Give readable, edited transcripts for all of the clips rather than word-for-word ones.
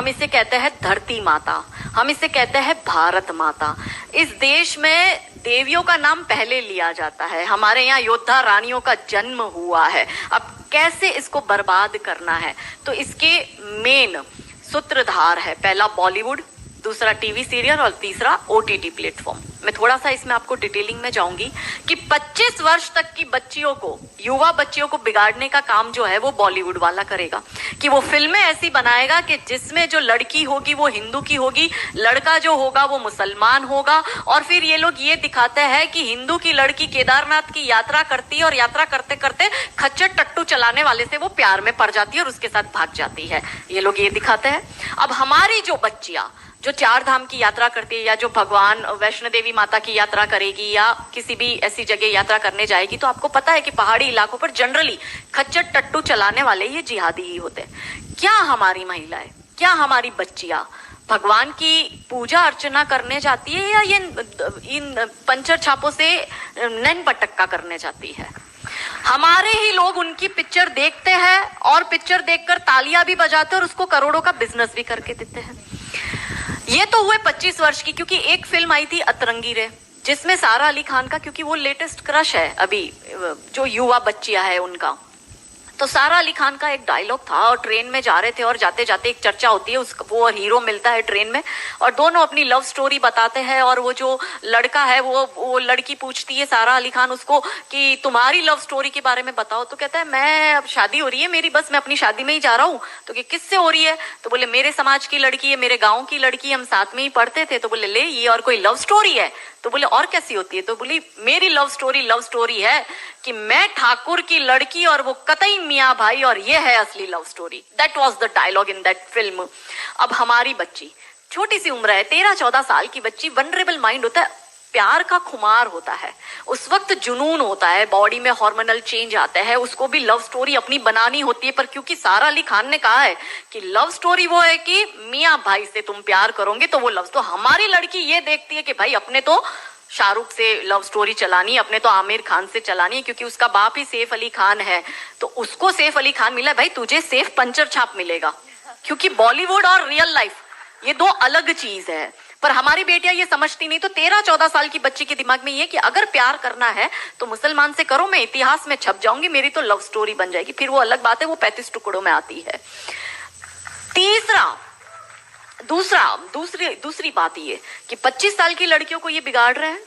हम इसे कहते हैं धरती माता, हम इसे कहते हैं भारत माता। इस देश में देवियों का नाम पहले लिया जाता है, हमारे यहाँ योद्धा रानियों का जन्म हुआ है। अब कैसे इसको बर्बाद करना है, तो इसके मेन सूत्रधार है, पहला बॉलीवुड, दूसरा टीवी सीरियल और तीसरा ओटीटी प्लेटफॉर्म। मैं थोड़ा सा इसमें आपको डिटेलिंग में जाऊंगी कि 25 वर्ष तक की बच्चियों को, युवा बच्चियों को बिगाड़ने का काम जो है वो बॉलीवुड वाला करेगा, कि वो फिल्में ऐसी बनाएगा कि जिसमें जो लड़की होगी वो हिंदू की होगी, लड़का जो होगा वो मुसलमान होगा, और फिर ये लोग ये दिखाते हैं कि हिंदू की लड़की केदारनाथ की यात्रा करती है और यात्रा करते करते खच्चर टट्टू चलाने वाले से वो प्यार में पड़ जाती है और उसके साथ भाग जाती है। ये लोग ये दिखाते हैं। अब हमारी जो बच्चियां जो 4 धाम की यात्रा करती है, या जो भगवान वैष्णो देवी माता की यात्रा करेगी, या किसी भी ऐसी जगह यात्रा करने जाएगी, तो आपको पता है कि पहाड़ी इलाकों पर जनरली खच्चर टट्टू चलाने वाले ये जिहादी ही होते हैं। क्या हमारी महिलाएं, क्या हमारी बच्चियां भगवान की पूजा अर्चना करने जाती है, या ये इन पंचर छापों से नैन पटक्का करने जाती है? हमारे ही लोग उनकी पिक्चर देखते हैं और पिक्चर देखकर तालियां भी बजाते हैं और उसको करोड़ों का बिजनेस भी करके देते हैं। ये तो हुए 25 वर्ष की, क्योंकि एक फिल्म आई थी अतरंगी रे, जिसमें सारा अली खान का, क्योंकि वो लेटेस्ट क्रश है अभी जो युवा बच्चियां है उनका, तो सारा अली खान का एक डायलॉग था और ट्रेन में जा रहे थे और जाते जाते एक चर्चा होती है, उसका वो हीरो मिलता है ट्रेन में और दोनों अपनी लव स्टोरी बताते हैं, और वो जो लड़का है वो लड़की पूछती है सारा अली खान उसको कि तुम्हारी लव स्टोरी के बारे में बताओ, तो कहता है मैं, अब शादी हो रही है मेरी, बस मैं अपनी शादी में ही जा रहा हूँ। तो कि किससे हो रही है? तो बोले मेरे समाज की लड़की है, मेरे गाँव की लड़की, हम साथ में ही पढ़ते थे। तो बोले ले, ये और कोई लव स्टोरी है? तो बोले और कैसी होती है? तो बोली मेरी लव स्टोरी है कि मैं ठाकुर की लड़की और वो कतई मियाँ भाई, और ये है असली love story. That was the dialogue in that film. अब हमारी बच्ची छोटी सी उम्र है, 13-14 साल की बच्ची, वनरेबल माइंड होता है, प्यार का खुमार होता है, उस वक्त जुनून होता है, बॉडी में हार्मोनल चेंज आता है, उसको भी लव स्टोरी अपनी बनानी होती है। पर क्योंकि सारा अली खान ने कहा है कि लव स्टोरी वो है कि मियाँ भाई से तुम प्यार करोगे तो वो लव, तो हमारी लड़की ये देखती है कि भाई अपने तो शाहरुख से लव स्टोरी चलानी है, अपने तो आमिर खान से चलानी है, क्योंकि उसका बाप ही सैफ अली खान है, तो उसको सैफ अली खान मिला, भाई तुझे सैफ पंचर छाप मिलेगा। क्योंकि बॉलीवुड और रियल लाइफ ये दो अलग चीज है। पर हमारी बेटियां ये समझती नहीं। तो 13-14 साल की बच्ची के दिमाग में ये कि अगर प्यार करना है तो मुसलमान से करो, मैं इतिहास में छप जाऊंगी, मेरी तो लव स्टोरी बन जाएगी। फिर वो अलग बात है, वो 35 टुकड़ों में आती है। दूसरी बात ये कि 25 साल की लड़कियों को ये बिगाड़ रहे हैं।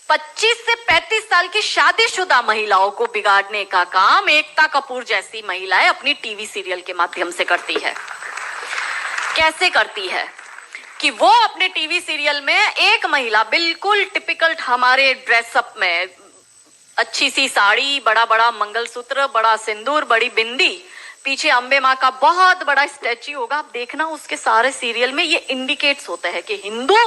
25 से 35 साल की शादीशुदा महिलाओं को बिगाड़ने का काम एकता कपूर जैसी महिलाएं अपनी टीवी सीरियल के माध्यम से करती है। कैसे करती है कि वो अपने टीवी सीरियल में एक महिला बिल्कुल टिपिकल हमारे ड्रेसअप में, अच्छी सी साड़ी, बड़ा बड़ा मंगलसूत्र, बड़ा सिंदूर, बड़ी बिंदी, पीछे अंबे माँ का बहुत बड़ा स्टैच्यू होगा। आप देखना उसके सारे सीरियल में ये इंडिकेट्स होते हैं कि हिंदू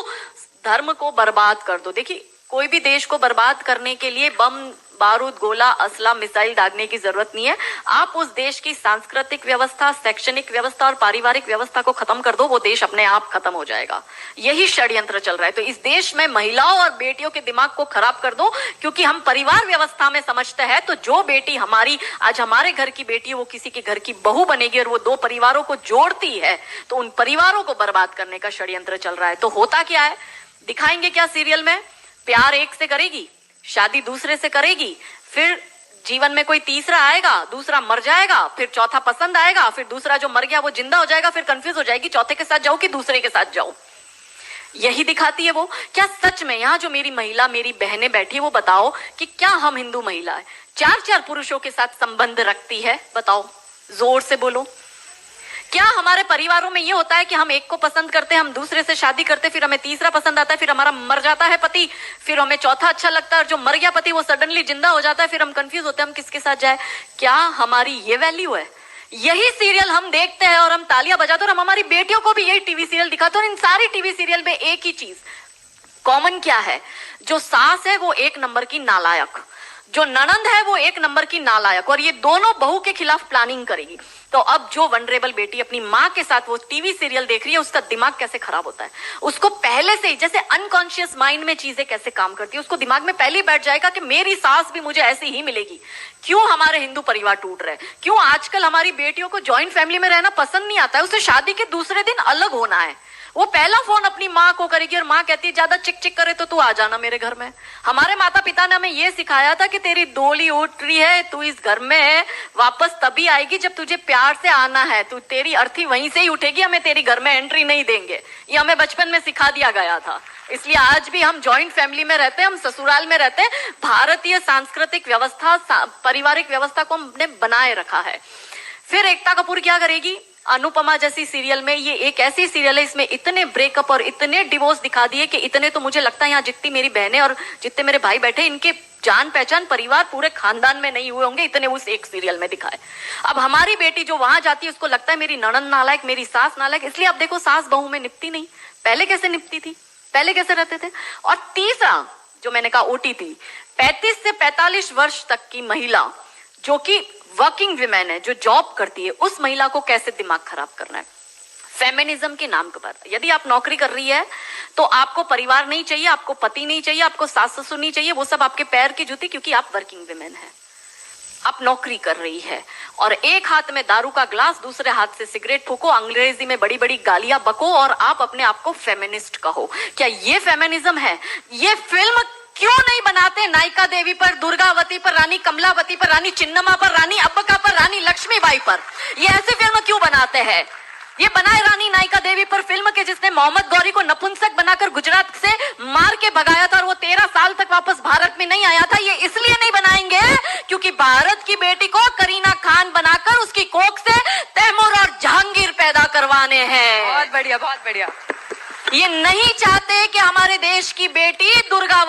धर्म को बर्बाद कर दो। देखिए कोई भी देश को बर्बाद करने के लिए बम, बारूद, गोला, असला, मिसाइल दागने की जरूरत नहीं है। आप उस देश की सांस्कृतिक व्यवस्था, शैक्षणिक व्यवस्था और पारिवारिक व्यवस्था को खत्म कर दो, वो देश अपने आप खत्म हो जाएगा। यही षड्यंत्र चल रहा है। तो इस देश में महिलाओं और बेटियों के दिमाग को खराब कर दो, क्योंकि हम परिवार व्यवस्था में समझते हैं तो जो बेटी हमारी, आज हमारे घर की बेटी, वो किसी के घर की बहू बनेगी और वो 2 परिवारों को जोड़ती है, तो उन परिवारों को बर्बाद करने का षड्यंत्र चल रहा है। तो होता क्या है, दिखाएंगे क्या सीरियल में? प्यार एक से करेगी, शादी दूसरे से करेगी, फिर जीवन में कोई तीसरा आएगा, दूसरा मर जाएगा, फिर चौथा पसंद आएगा, फिर दूसरा जो मर गया वो जिंदा हो जाएगा, फिर कंफ्यूज हो जाएगी चौथे के साथ जाऊं कि दूसरे के साथ जाऊं। यही दिखाती है वो। क्या सच में यहाँ जो मेरी महिला, मेरी बहनें बैठी है, वो बताओ कि क्या हम हिंदू महिला है 4-4 पुरुषों के साथ संबंध रखती है? बताओ, जोर से बोलो। क्या हमारे परिवारों में ये होता है कि हम एक को पसंद करते हैं, हम दूसरे से शादी करते, फिर हमें तीसरा पसंद आता है, फिर हमारा मर जाता है पति, फिर हमें चौथा अच्छा लगता है, और जो मर गया पति वो सडनली जिंदा हो जाता है, फिर हम कंफ्यूज होते हैं हम किसके साथ जाए? क्या हमारी ये वैल्यू है? यही सीरियल हम देखते हैं और हम तालियां बजाते हैं, और हम हमारी बेटियों को भी यही टीवी सीरियल दिखाते हैं। और इन सारी टीवी सीरियल में एक ही चीज कॉमन क्या है, जो सास है वो 1 नंबर की नालायक, जो ननंद है वो एक नंबर की नालायक, और ये दोनों बहू के खिलाफ प्लानिंग करेगी। तो अब जो वनरेबल बेटी अपनी माँ के साथ वो टीवी सीरियल देख रही है, उसका दिमाग कैसे खराब होता है, उसको पहले से ही, जैसे अनकॉन्शियस माइंड में चीजें कैसे काम करती है, उसको दिमाग में पहले ही बैठ जाएगा कि मेरी सास भी मुझे ऐसी ही मिलेगी। क्यों हमारे हिंदू परिवार टूट रहे, क्यों आजकल हमारी बेटियों को ज्वाइंट फैमिली में रहना पसंद नहीं आता है, उसे शादी के दूसरे दिन अलग होना है। वो पहला फोन अपनी माँ को करेगी और माँ कहती है ज्यादा चिक चिक करे तो तू आ जाना मेरे घर में। हमारे माता पिता ने हमें ये सिखाया था कि तेरी डोली उठ रही है, तू इस घर में वापस तभी आएगी जब तुझे प्यार से आना है, तू तेरी अर्थी वहीं से ही उठेगी, हमें तेरी घर में एंट्री नहीं देंगे। ये हमें बचपन में सिखा दिया गया था। इसलिए आज भी हम जॉइंट फैमिली में रहते हैं, हम ससुराल में रहते हैं। भारतीय सांस्कृतिक व्यवस्था, पारिवारिक व्यवस्था को हमने बनाए रखा है। फिर एकता कपूर क्या करेगी, अनुपमा जैसी सीरियल में, ये एक ऐसी सीरियल है इसमें इतने ब्रेकअप और इतने डिवोर्स दिखा दिए कि इतने तो मुझे लगता है यहाँ जितनी मेरी बहनें और जितने मेरे भाई बैठे, इनके जान पहचान परिवार पूरे खानदान में नहीं हुए होंगे, इतने उस एक सीरियल में दिखाए। अब हमारी बेटी जो वहां जाती है उसको लगता है मेरी ननंद नालायक, मेरी सास नालायक, इसलिए अब देखो सास बहू में निपटी नहीं। पहले कैसे निपटी थी, पहले कैसे रहते थे। और तीसरा जो मैंने कहा ओटीटी, 35 से 45 वर्ष तक की महिला जो कि वर्किंग विमेन है, जो जॉब करती है, उस महिला को कैसे दिमाग खराब करना है फेमिनिज्म के नाम पर। यदि आप नौकरी कर रही है तो आपको परिवार नहीं चाहिए, आपको पति नहीं चाहिए, आपको सास ससुर नहीं चाहिए, वो सब आपके पैर की जूती, क्योंकि आप वर्किंग विमेन है, आप नौकरी कर रही है। और एक हाथ में दारू का ग्लास, दूसरे हाथ से सिगरेट फूको, अंग्रेजी में बड़ी बड़ी गालियां बको और आप अपने आप को फेमिनिस्ट कहो। क्या ये फेमिनिज्म है? ये फिल्म क्यों नहीं बनाते नायिका देवी पर, दुर्गावती पर, रानी कमलावती पर, रानी चिन्नम्मा पर, रानी अब्बका पर, रानी लक्ष्मीबाई पर? ये ऐसी फिल्म क्यों बनाते हैं? ये बनाए रानी नायिका देवी पर फिल्म के जिसने मोहम्मद गौरी को नपुंसक बनाकर गुजरात से मार के भगाया था और वो 13 साल तक वापस भारत में नहीं आया था। ये इसलिए नहीं बनाएंगे क्योंकि भारत की बेटी को करीना खान बनाकर उसकी कोख से तैमूर और जहांगीर पैदा करवाने हैं। बहुत बढ़िया, बहुत बढ़िया। ये नहीं चाहते कि हमारे देश की बेटी दुर्गावती